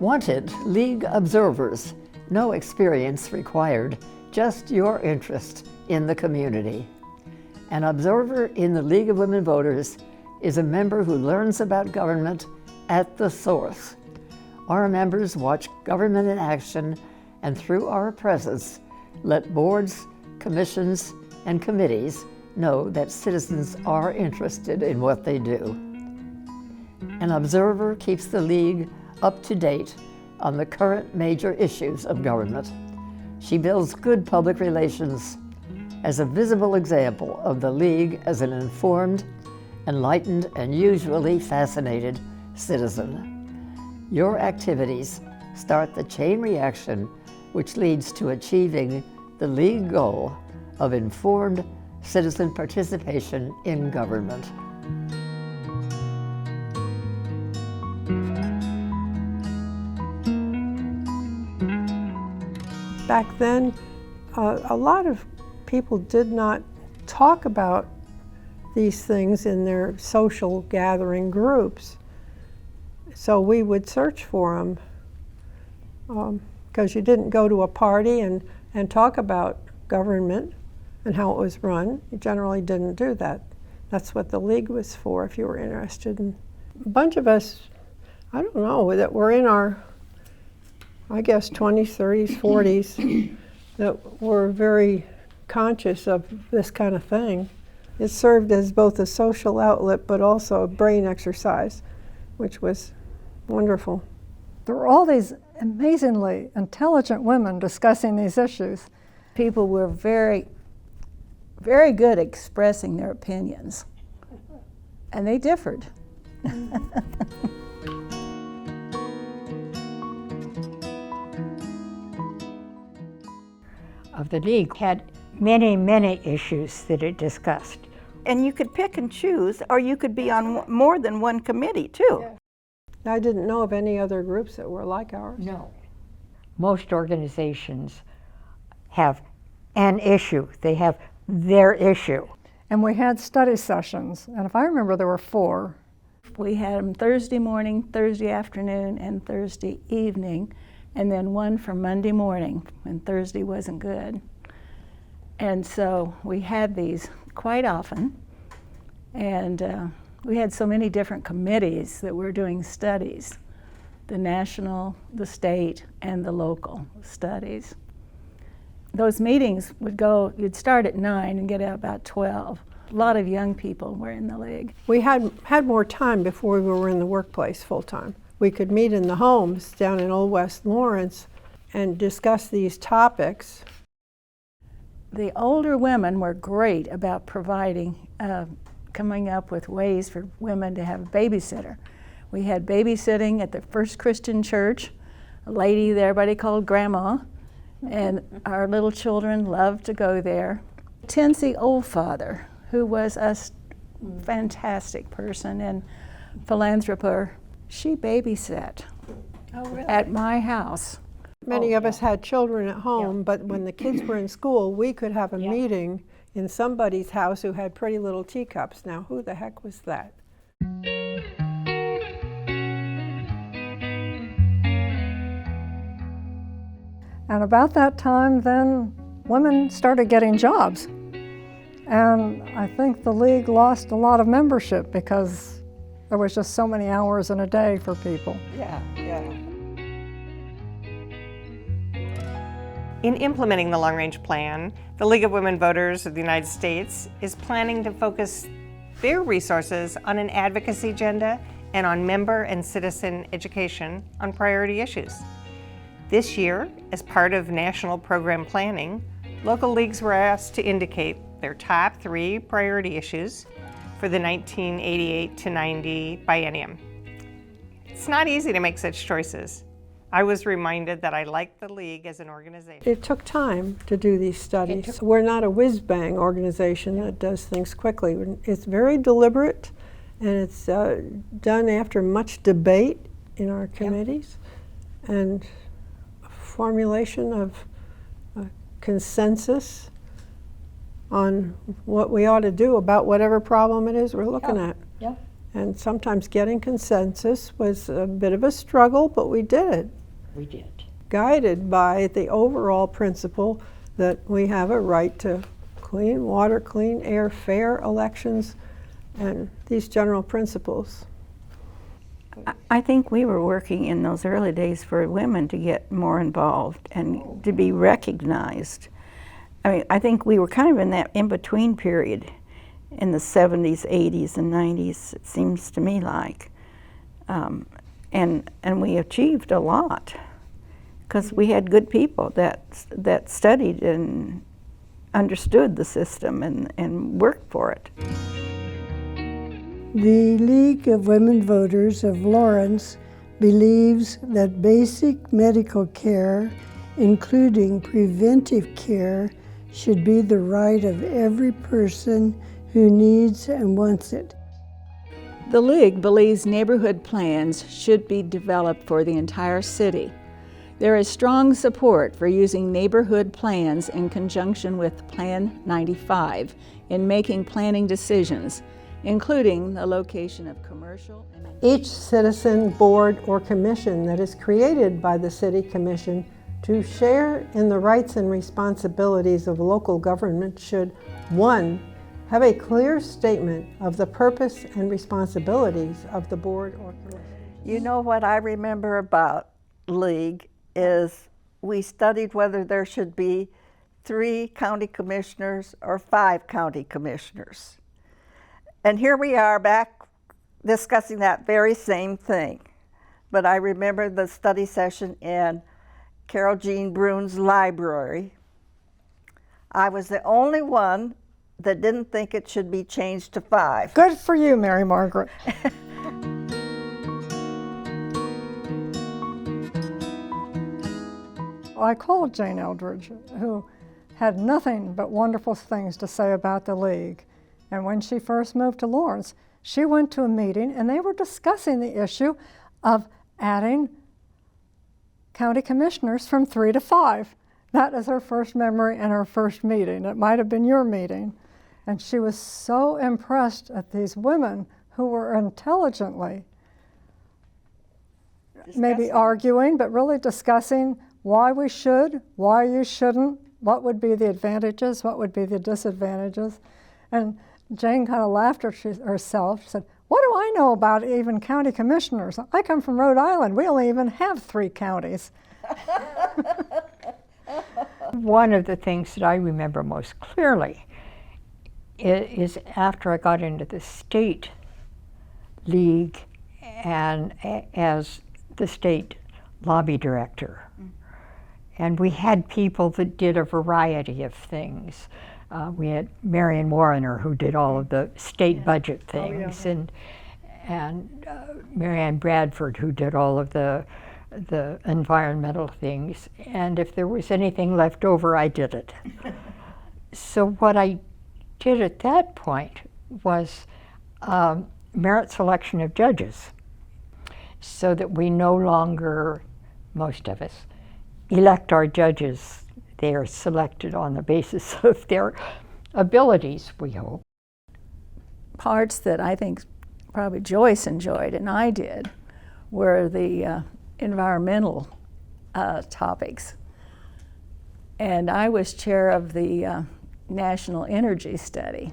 Wanted League observers, no experience required, just your interest in the community. An observer in the League of Women Voters is a member who learns about government at the source. Our members watch government in action and through our presence let boards, commissions, and committees know that citizens are interested in what they do. An observer keeps the League up to date on the current major issues of government. She builds good public relations as a visible example of the League as an informed, enlightened, and usually fascinated citizen. Your activities start the chain reaction which leads to achieving the League goal of informed citizen participation in government. Back then, a lot of people did not talk about these things in their social gathering groups. So we would search for them because you didn't go to a party and talk about government and how it was run. You generally didn't do that. That's what the League was for if you were interested. And a bunch of us, I don't know, that were in our, I guess, 20s, 30s, 40s, that were very conscious of this kind of thing. It served as both a social outlet but also a brain exercise, which was wonderful. There were all these amazingly intelligent women discussing these issues. People were very, very good at expressing their opinions, and they differed. Of the League had many issues that it discussed. And you could pick and choose, or you could be on more than one committee too. Yeah. I didn't know of any other groups that were like ours. No. Most organizations have an issue. They have their issue. And we had study sessions, and if I remember, there were 4. We had them Thursday morning, Thursday afternoon, and Thursday evening, and then one for Monday morning when Thursday wasn't good. And so we had these quite often, and we had so many different committees that were doing studies, the national, the state, and the local studies. Those meetings would go, you'd start at 9 and get out about 12. A lot of young people were in the League. We had more time before we were in the workplace full-time. We could meet in the homes down in Old West Lawrence and discuss these topics. The older women were great about providing, coming up with ways for women to have a babysitter. We had babysitting at the First Christian Church, a lady that everybody called Grandma, and our little children loved to go there. Tinsy Oldfather, who was a fantastic person and philanthropist, she babysat at my house. Many of us had children at home, but when the kids were in school, we could have a meeting in somebody's house who had pretty little teacups. Now, who the heck was that? And about that time, then, women started getting jobs. And I think the League lost a lot of membership because there was just so many hours in a day for people. Yeah. In implementing the long-range plan, the League of Women Voters of the United States is planning to focus their resources on an advocacy agenda and on member and citizen education on priority issues. This year, as part of national program planning, local leagues were asked to indicate their top 3 priority issues for the 1988 to 90 biennium. It's not easy to make such choices. I was reminded that I liked the League as an organization. It took time to do these studies. We're not a whiz-bang organization that does things quickly. It's very deliberate, and it's done after much debate in our committees and formulation of a consensus on what we ought to do about whatever problem it is we're looking at. Yeah. And sometimes getting consensus was a bit of a struggle, but we did it. We did. Guided by the overall principle that we have a right to clean water, clean air, fair elections, and these general principles. I think we were working in those early days for women to get more involved and to be recognized. I mean, I think we were kind of in that in-between period in the 70s, 80s, and 90s, it seems to me like. And we achieved a lot because we had good people that studied and understood the system and worked for it. The League of Women Voters of Lawrence believes that basic medical care, including preventive care, should be the right of every person who needs and wants it. The League believes neighborhood plans should be developed for the entire city. There is strong support for using neighborhood plans in conjunction with Plan 95 in making planning decisions, including the location of commercial and... Each citizen, board, or commission that is created by the City Commission to share in the rights and responsibilities of local government should, 1, have a clear statement of the purpose and responsibilities of the board or commission. You know what I remember about League is we studied whether there should be 3 county commissioners or 5 county commissioners. And here we are back discussing that very same thing. But I remember the study session in Carol Jean Brune's library. I was the only one that didn't think it should be changed to 5. Good for you, Mary Margaret. I called Jane Eldridge, who had nothing but wonderful things to say about the League. And when she first moved to Lawrence, she went to a meeting and they were discussing the issue of adding county commissioners from 3 to 5. That is her first memory and her first meeting. It might have been your meeting. And she was so impressed at these women who were intelligently maybe arguing, but really discussing why we should, why you shouldn't, what would be the advantages, what would be the disadvantages. And Jane kind of laughed at herself. She said, what do I know about even county commissioners? I come from Rhode Island. We only even have 3 counties. One of the things that I remember most clearly is after I got into the state league and as the state lobby director. And we had people that did a variety of things. We had Marion Warrener, who did all of the state budget things, and Marianne Bradford, who did all of the environmental things. And if there was anything left over, I did it. So what I did at that point was merit selection of judges, so that we no longer, most of us, elect our judges. They are selected on the basis of their abilities, we hope. Parts that I think probably Joyce enjoyed and I did were the environmental topics. And I was chair of the National Energy Study.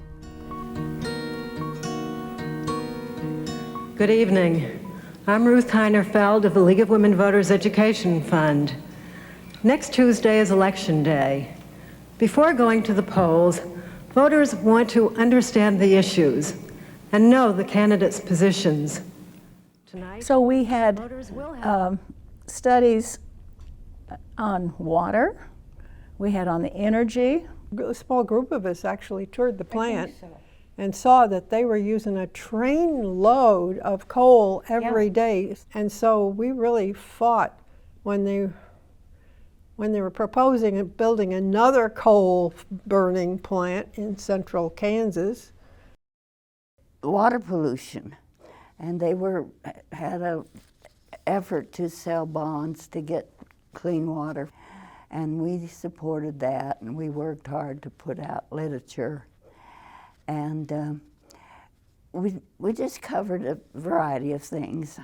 Good evening. I'm Ruth Heinerfeld of the League of Women Voters Education Fund. Next Tuesday is Election Day. Before going to the polls, voters want to understand the issues and know the candidates' positions. Tonight, so we had studies on water, we had on the energy. A small group of us actually toured the plant and saw that they were using a train load of coal every day. And so we really fought when they were proposing building another coal burning plant in central Kansas. Water pollution, and they had an effort to sell bonds to get clean water, and we supported that, and we worked hard to put out literature. And we just covered a variety of things.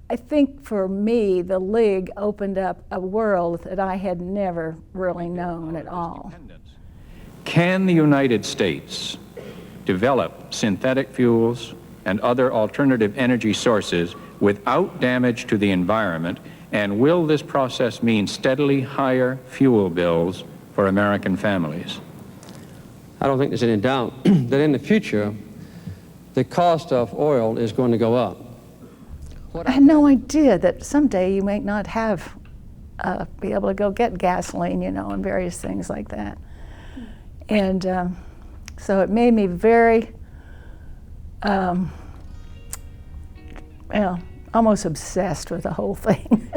I think for me, the League opened up a world that I had never really known at all. Can the United States develop synthetic fuels and other alternative energy sources without damage to the environment, and will this process mean steadily higher fuel bills for American families? I don't think there's any doubt that in the future, the cost of oil is going to go up. I had no idea that someday you might not have, be able to go get gasoline, you know, and various things like that. And so it made me very, well, almost obsessed with the whole thing.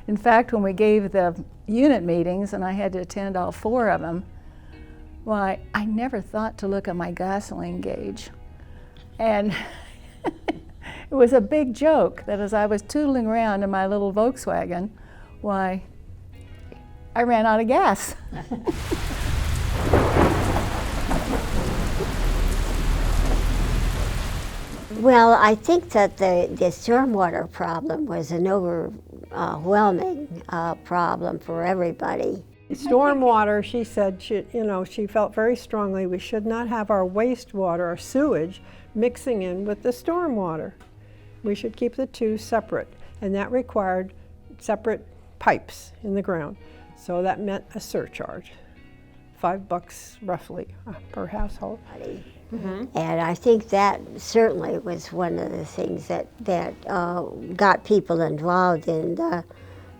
In fact, when we gave the unit meetings and I had to attend all 4 of them, why, I never thought to look at my gasoline gauge. And it was a big joke that as I was tootling around in my little Volkswagen, why, I ran out of gas. Well, I think that the stormwater problem was an overwhelming problem for everybody. Stormwater, she said, she felt very strongly we should not have our wastewater, our sewage, mixing in with the stormwater. We should keep the two separate, and that required separate pipes in the ground. So that meant a surcharge, $5 roughly per household. Mm-hmm. And I think that certainly was one of the things that got people involved in the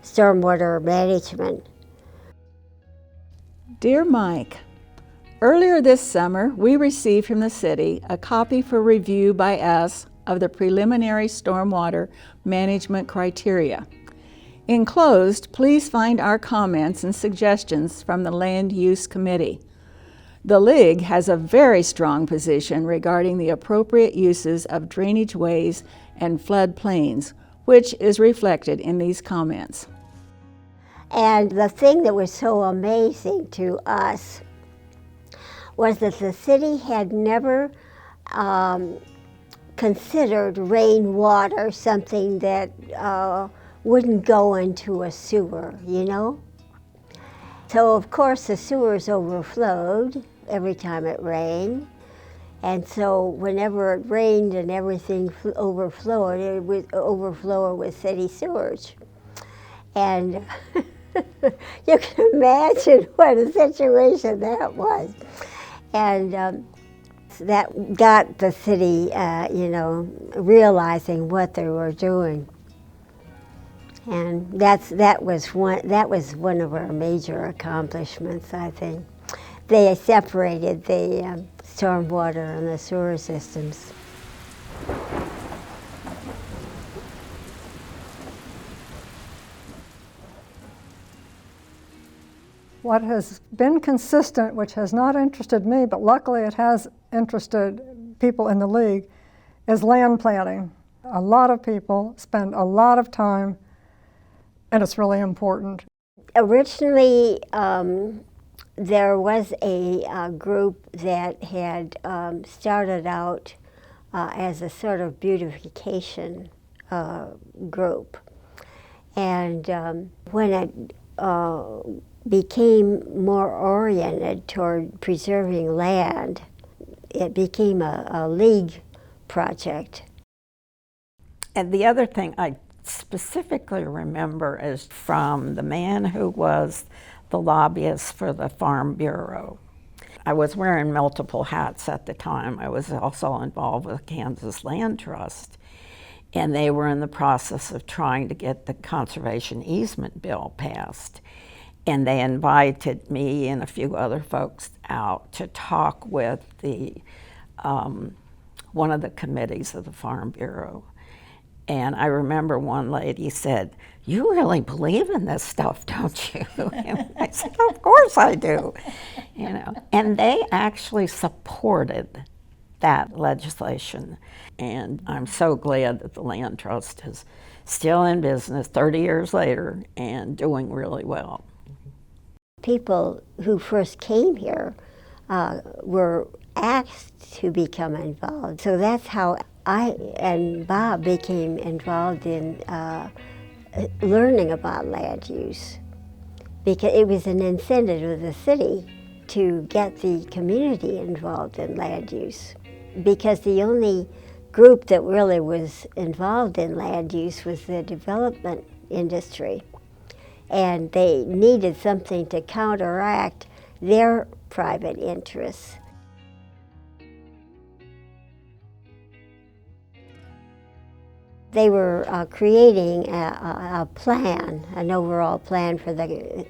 stormwater management. Dear Mike, earlier this summer, we received from the city a copy for review by us of the preliminary stormwater management criteria. Enclosed, please find our comments and suggestions from the Land Use Committee. The League has a very strong position regarding the appropriate uses of drainage ways and flood plains, which is reflected in these comments. And the thing that was so amazing to us was that the city had never considered rainwater something that wouldn't go into a sewer, you know? So of course the sewers overflowed every time it rained. And so whenever it rained and everything overflowed, it would overflow with city sewage. And you can imagine what a situation that was. And that got the city, realizing what they were doing. And that was one of our major accomplishments, I think. They separated the stormwater and the sewer systems. What has been consistent, which has not interested me, but luckily it has interested people in the League, is land planning. A lot of people spend a lot of time, and it's really important. Originally, there was a group that had started out as a sort of beautification group. And when it became more oriented toward preserving land, it became a League project. And the other thing I specifically remember is from the man who was the lobbyist for the Farm Bureau. I was wearing multiple hats at the time. I was also involved with Kansas Land Trust, and they were in the process of trying to get the conservation easement bill passed. And they invited me and a few other folks out to talk with the one of the committees of the Farm Bureau. And I remember one lady said, "You really believe in this stuff, don't you?" And I said, "Of course I do." You know, and they actually supported that legislation. And I'm so glad that the Land Trust is still in business 30 years later and doing really well. People who first came here were asked to become involved. So that's how I and Bob became involved in learning about land use, because it was an incentive of the city to get the community involved in land use, because the only group that really was involved in land use was the development industry, and they needed something to counteract their private interests. They were creating a plan, an overall plan for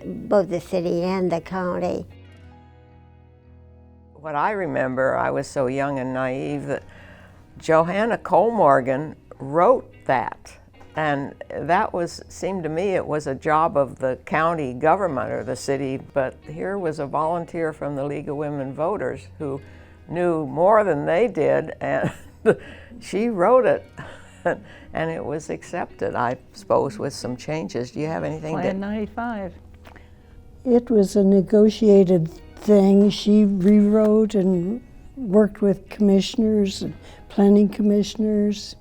both the city and the county. What I remember, I was so young and naive that Johanna Cole Morgan wrote that. And that seemed to me it was a job of the county government or the city, but here was a volunteer from the League of Women Voters who knew more than they did, and she wrote it. And it was accepted, I suppose, with some changes. Do you have anything to... Plan 95. It was a negotiated thing. She rewrote and worked with commissioners and planning commissioners.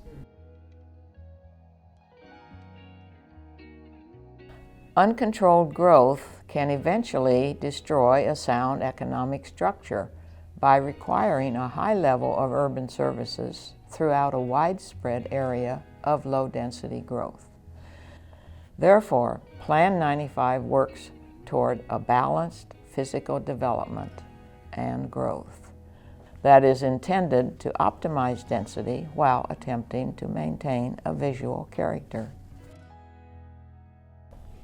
Uncontrolled growth can eventually destroy a sound economic structure by requiring a high level of urban services throughout a widespread area of low-density growth. Therefore, Plan 95 works toward a balanced physical development and growth that is intended to optimize density while attempting to maintain a visual character.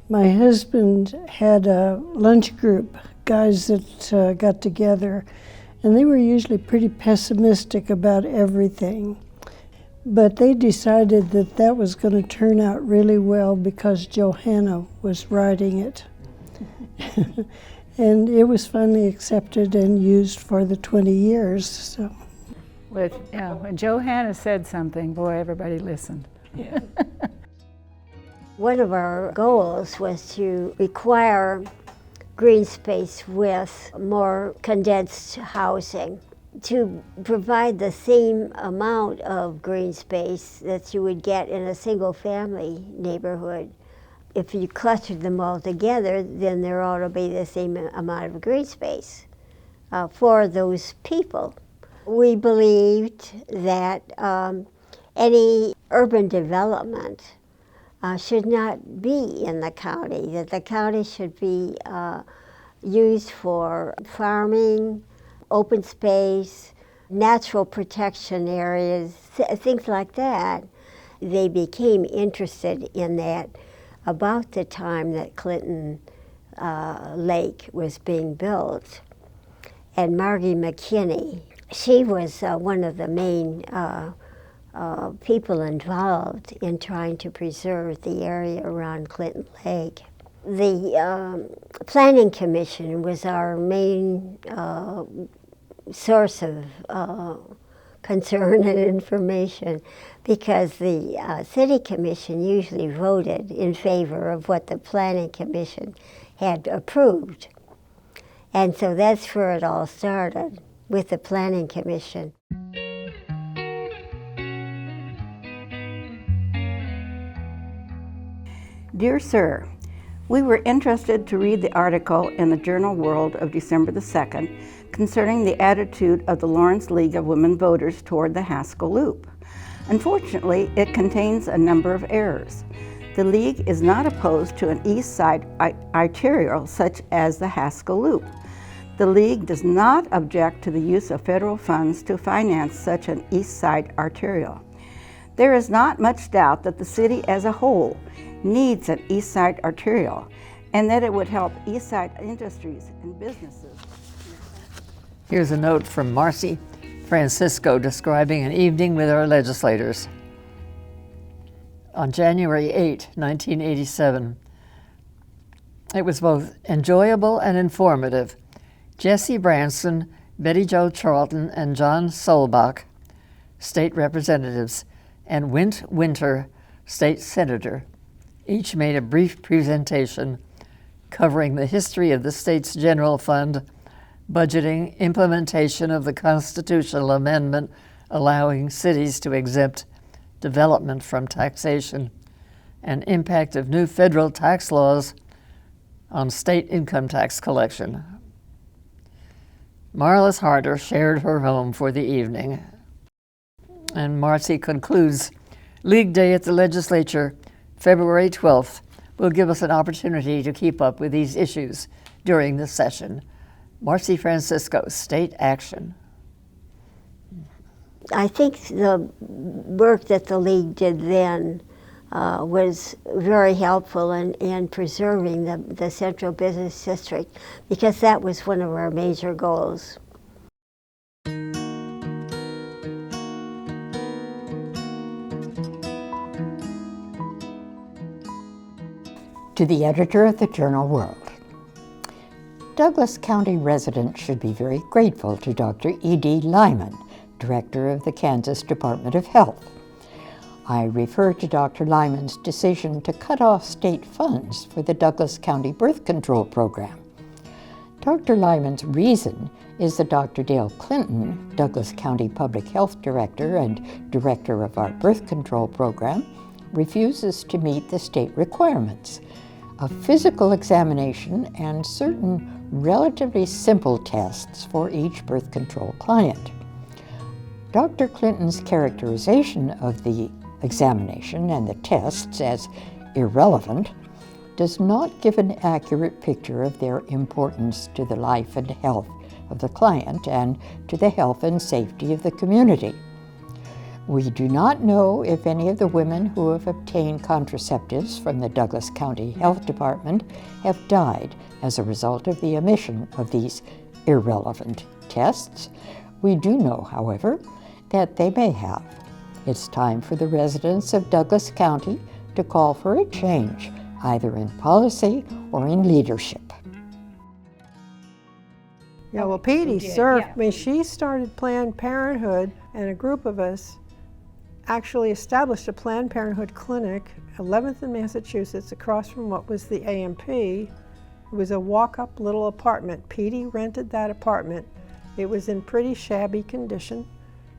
My husband had a lunch group, guys that got together, and they were usually pretty pessimistic about everything. But they decided that that was going to turn out really well because Johanna was writing it. And it was finally accepted and used for the 20 years. So. When Johanna said something, boy, everybody listened. Yeah. One of our goals was to require green space with more condensed housing, to provide the same amount of green space that you would get in a single-family neighborhood. If you clustered them all together, then there ought to be the same amount of green space for those people. We believed that any urban development should not be in the county, that the county should be used for farming, open space, natural protection areas, things like that. They became interested in that about the time that Clinton Lake was being built. And Margie McKinney, she was one of the main people involved in trying to preserve the area around Clinton Lake. The Planning Commission was our main source of concern and information, because the City Commission usually voted in favor of what the Planning Commission had approved. And so that's where it all started, with the Planning Commission. Dear Sir, we were interested to read the article in the Journal World of December the 2nd concerning the attitude of the Lawrence League of Women Voters toward the Haskell Loop. Unfortunately, it contains a number of errors. The League is not opposed to an east side arterial such as the Haskell Loop. The League does not object to the use of federal funds to finance such an east side arterial. There is not much doubt that the city as a whole needs an east side arterial, and that it would help east side industries and businesses. Here's a note from Marcy Francisco describing an evening with our legislators. On January 8, 1987, it was both enjoyable and informative. Jesse Branson, Betty Jo Charlton, and John Solbach, state representatives, and Wint Winter, state senator, each made a brief presentation covering the history of the state's general fund, budgeting, implementation of the constitutional amendment allowing cities to exempt development from taxation, and impact of new federal tax laws on state income tax collection. Marlis Harder shared her home for the evening. And Marcy concludes, League Day at the Legislature, February 12th, will give us an opportunity to keep up with these issues during the session. Marcy Francisco, State Action. I think the work that the League did then was very helpful in preserving the Central Business District, because that was one of our major goals. To the editor of the journal World. Douglas County residents should be very grateful to Dr. E.D. Lyman, Director of the Kansas Department of Health. I refer to Dr. Lyman's decision to cut off state funds for the Douglas County Birth Control Program. Dr. Lyman's reason is that Dr. Dale Clinton, Douglas County Public Health Director and Director of our Birth Control Program, refuses to meet the state requirements, a physical examination and certain relatively simple tests for each birth control client. Dr. Clinton's characterization of the examination and the tests as irrelevant does not give an accurate picture of their importance to the life and health of the client and to the health and safety of the community. We do not know if any of the women who have obtained contraceptives from the Douglas County Health Department have died as a result of the omission of these irrelevant tests. We do know, however, that they may have. It's time for the residents of Douglas County to call for a change, either in policy or in leadership. Yeah, well, Petey served, I mean, she started Planned Parenthood, and a group of us actually established a Planned Parenthood clinic, 11th in Massachusetts, across from what was the AMP. It was a walk-up little apartment. Petey rented that apartment. It was in pretty shabby condition.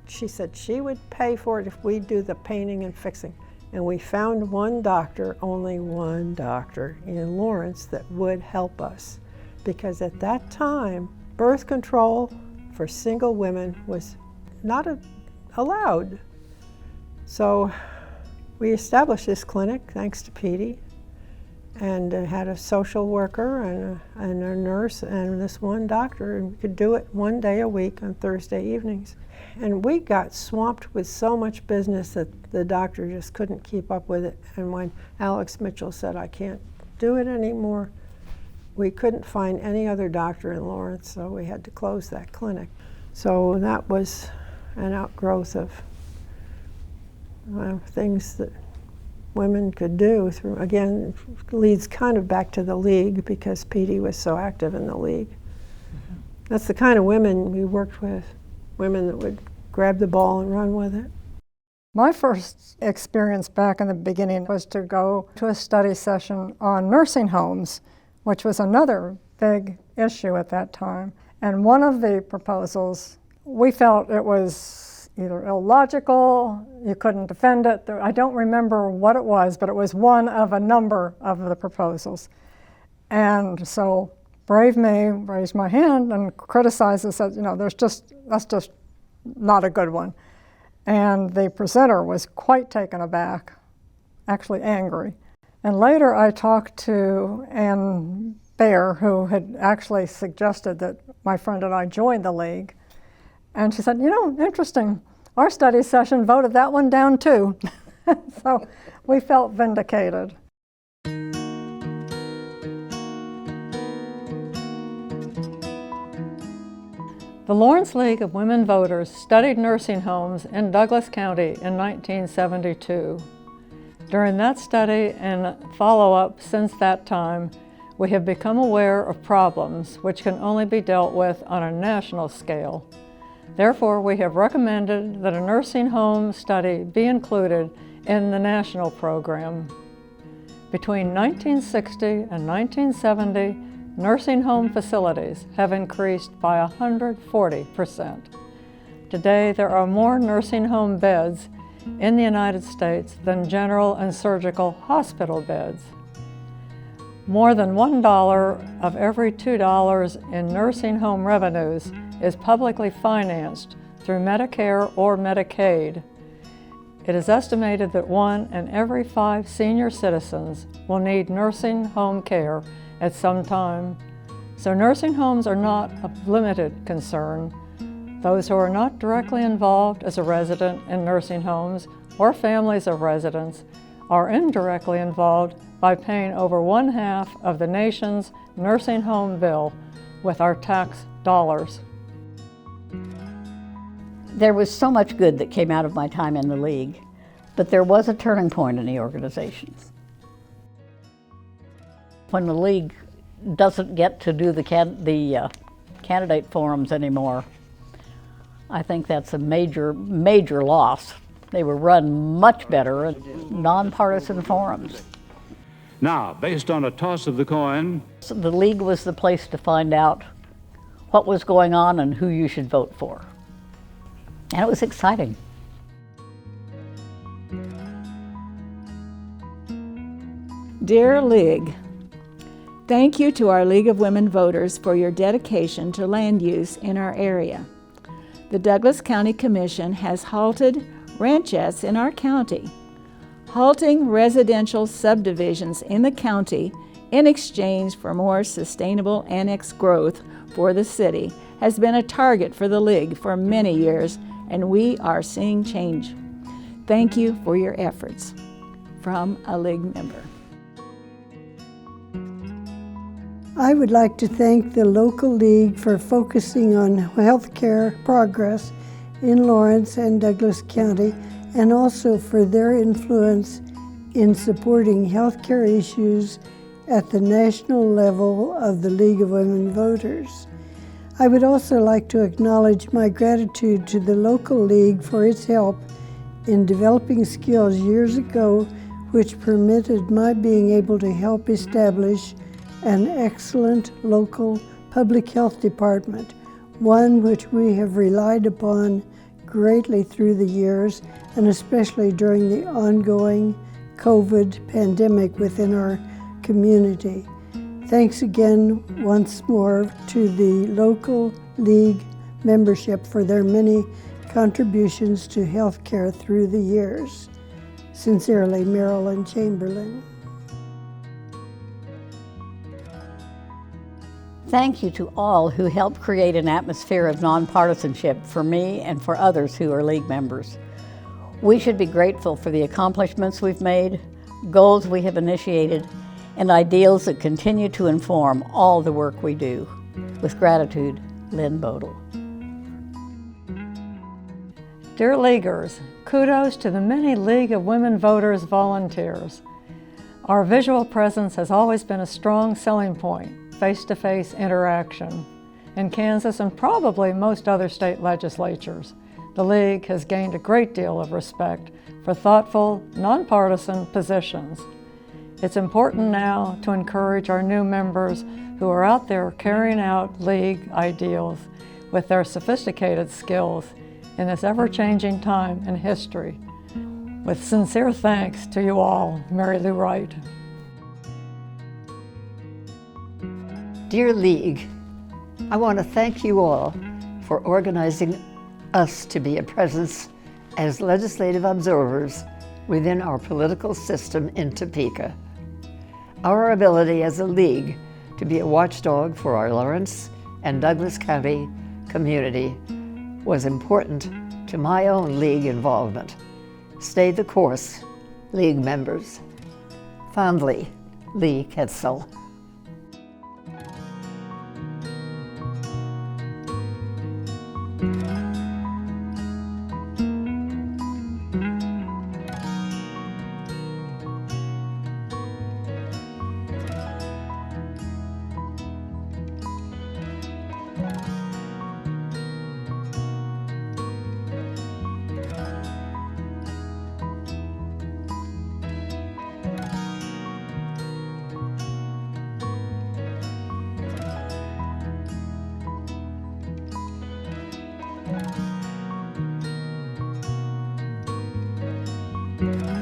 She said she would pay for it if we'd do the painting and fixing. And we found one doctor, only one doctor in Lawrence that would help us. Because at that time, birth control for single women was not allowed. So we established this clinic, thanks to Petey, and had a social worker and a nurse and this one doctor, and we could do it one day a week on Thursday evenings. And we got swamped with so much business that the doctor just couldn't keep up with it. And when Alex Mitchell said, I can't do it anymore, we couldn't find any other doctor in Lawrence, so we had to close that clinic. So that was an outgrowth of things that women could do through, again, leads kind of back to the League, because Petey was so active in the League. Mm-hmm. That's the kind of women we worked with, women that would grab the ball and run with it. My first experience back in the beginning was to go to a study session on nursing homes, which was another big issue at that time. And one of the proposals, we felt it was either illogical, you couldn't defend it. I don't remember what it was, but it was one of a number of the proposals. And so brave me raised my hand and criticized and said, you know, that's just not a good one. And the presenter was quite taken aback, actually angry. And later I talked to Ann Baer, who had actually suggested that my friend and I join the League. And she said, you know, interesting, our study session voted that one down too. So we felt vindicated. The Lawrence League of Women Voters studied nursing homes in Douglas County in 1972. During that study and follow-up since that time, we have become aware of problems which can only be dealt with on a national scale. Therefore, we have recommended that a nursing home study be included in the national program. Between 1960 and 1970, nursing home facilities have increased by 140%. Today, there are more nursing home beds in the United States than general and surgical hospital beds. More than $1 of every $2 in nursing home revenues is publicly financed through Medicare or Medicaid. It is estimated that 1 in every 5 senior citizens will need nursing home care at some time. So nursing homes are not a limited concern. Those who are not directly involved as a resident in nursing homes or families of residents are indirectly involved by paying over 1/2 of the nation's nursing home bill with our tax dollars. There was so much good that came out of my time in the League, but there was a turning point in the organization. When the League doesn't get to do the candidate forums anymore, I think that's a major, major loss. They were run much better in nonpartisan forums. Now, based on a toss of the coin, So the League was the place to find out what was going on and who you should vote for. And it was exciting. Dear League, thank you to our League of Women Voters for your dedication to land use in our area. The Douglas County Commission has halted ranchettes in our county. Halting residential subdivisions in the county in exchange for more sustainable annex growth for the city has been a target for the League for many years, and we are seeing change. Thank you for your efforts. From a League member. I would like to thank the local league for focusing on healthcare progress in Lawrence and Douglas County, and also for their influence in supporting healthcare issues at the national level of the League of Women Voters. I would also like to acknowledge my gratitude to the local league for its help in developing skills years ago, which permitted my being able to help establish an excellent local public health department, one which we have relied upon greatly through the years, and especially during the ongoing COVID pandemic within our community. Thanks again once more to the local league membership for their many contributions to healthcare through the years. Sincerely, Marilyn Chamberlain. Thank you to all who helped create an atmosphere of nonpartisanship for me and for others who are League members. We should be grateful for the accomplishments we've made, goals we have initiated, and ideals that continue to inform all the work we do. With gratitude, Lynn Bodel. Dear Leaguers, kudos to the many League of Women Voters volunteers. Our visual presence has always been a strong selling point. Face-to-face interaction. In Kansas and probably most other state legislatures, the League has gained a great deal of respect for thoughtful, nonpartisan positions. It's important now to encourage our new members who are out there carrying out League ideals with their sophisticated skills in this ever-changing time in history. With sincere thanks to you all, Mary Lou Wright. Dear League, I want to thank you all for organizing us to be a presence as legislative observers within our political system in Topeka. Our ability as a league to be a watchdog for our Lawrence and Douglas County community was important to my own league involvement. Stay the course, League members. Fondly, Lee Ketzel. Bye.